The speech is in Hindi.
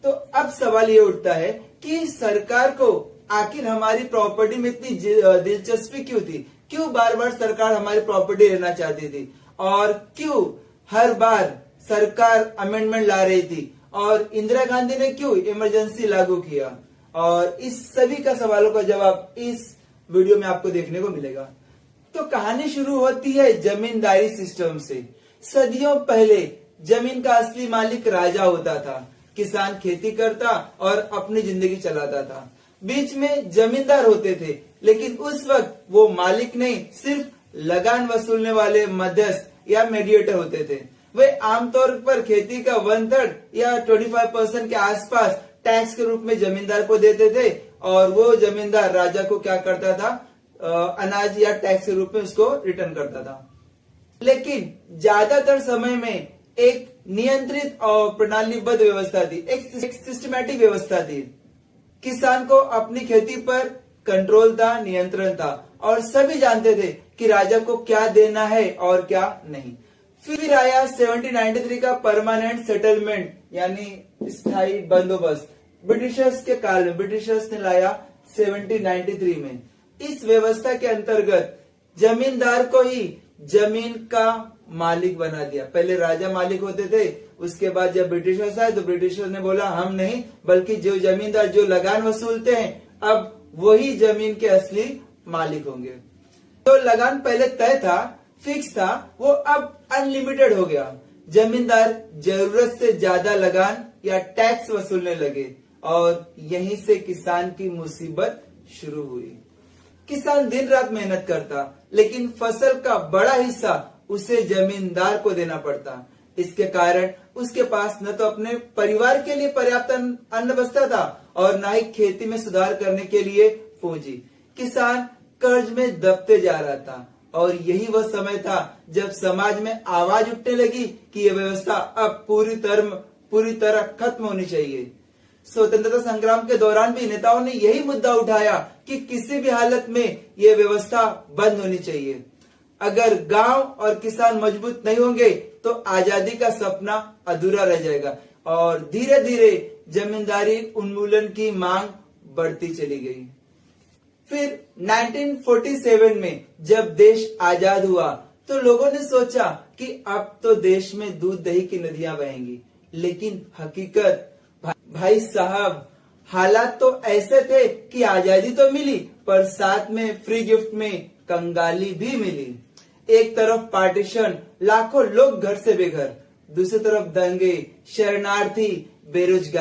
तो अब सवाल ये उठता है कि सरकार को आखिर हमारी प्रॉपर्टी में इतनी दिलचस्पी क्यों थी? क्यों बार बार सरकार हमारी प्रॉपर्टी लेना चाहती थी? और क्यों हर बार सरकार अमेंडमेंट ला रही थी? और इंदिरा गांधी ने क्यों इमरजेंसी लागू किया? और इस सभी का सवालों का जवाब इस वीडियो में आपको देखने को मिलेगा। तो कहानी शुरू होती है जमींदारी सिस्टम से। सदियों पहले जमीन का असली मालिक राजा होता था। किसान खेती करता और अपनी जिंदगी चलाता था। बीच में जमींदार होते थे, लेकिन उस वक्त वो मालिक नहीं, सिर्फ लगान वसूलने वाले मध्यस्थ या मीडिएटर होते थे। वे आमतौर पर खेती का 1/3 या 25% के आसपास टैक्स के रूप में जमींदार को देते थे, और वो जमींदार राजा को क्या करता था? अनाज या टैक्स के रूप में उसको रिटर्न करता था। लेकिन ज्यादातर समय में एक नियंत्रित और प्रणालीबद्ध व्यवस्था थी, एक सिस्टमैटिक व्यवस्था थी। किसान को अपनी खेती पर कंट्रोल था, नियंत्रण था, और सभी जानते थे कि राजा को क्या देना है और क्या नहीं। फिर आया 1793 का परमानेंट सेटलमेंट यानी स्थायी बंदोबस्त। ब्रिटिशर्स के काल में ब्रिटिशर्स ने लाया 1793 में। इस व्यवस्था के अंतर्गत जमींदार को ही जमीन का मालिक बना दिया। पहले राजा मालिक होते थे, उसके बाद जब ब्रिटिशर्स आए तो ब्रिटिशर्स ने बोला हम नहीं, बल्कि जो जमींदार जो लगान वसूलते हैं अब वही जमीन के असली मालिक होंगे। तो लगान पहले तय था, फिक्स था, वो अब अनलिमिटेड हो गया। जमींदार जरूरत से ज्यादा लगान या टैक्स वसूलने लगे, और यहीं से किसान की मुसीबत शुरू हुई। किसान दिन रात मेहनत करता, लेकिन फसल का बड़ा हिस्सा उसे जमींदार को देना पड़ता। इसके कारण उसके पास न तो अपने परिवार के लिए पर्याप्त अन्न बचता था, और न ही खेती में सुधार करने के लिए पूंजी। किसान कर्ज में दबते जा रहा था, और यही वह समय था जब समाज में आवाज उठने लगी कि यह व्यवस्था अब पूरी तरह खत्म होनी चाहिए। स्वतंत्रता संग्राम के दौरान भी नेताओं ने यही मुद्दा उठाया कि किसी भी हालत में यह व्यवस्था बंद होनी चाहिए। अगर गांव और किसान मजबूत नहीं होंगे तो आजादी का सपना अधूरा रह जाएगा, और धीरे धीरे जमींदारी उन्मूलन की मांग बढ़ती चली गई। फिर 1947 में जब देश आजाद हुआ तो लोगों ने सोचा कि अब तो देश में दूध दही की नदियां बहेंगी। लेकिन हकीकत भाई साहब, हालात तो ऐसे थे कि आजादी तो मिली, पर साथ में फ्री गिफ्ट में कंगाली भी मिली। एक तरफ पार्टीशन, लाखों लोग घर से बेघर, दूसरी तरफ दंगे, शरणार्थी, बेरोजगारी।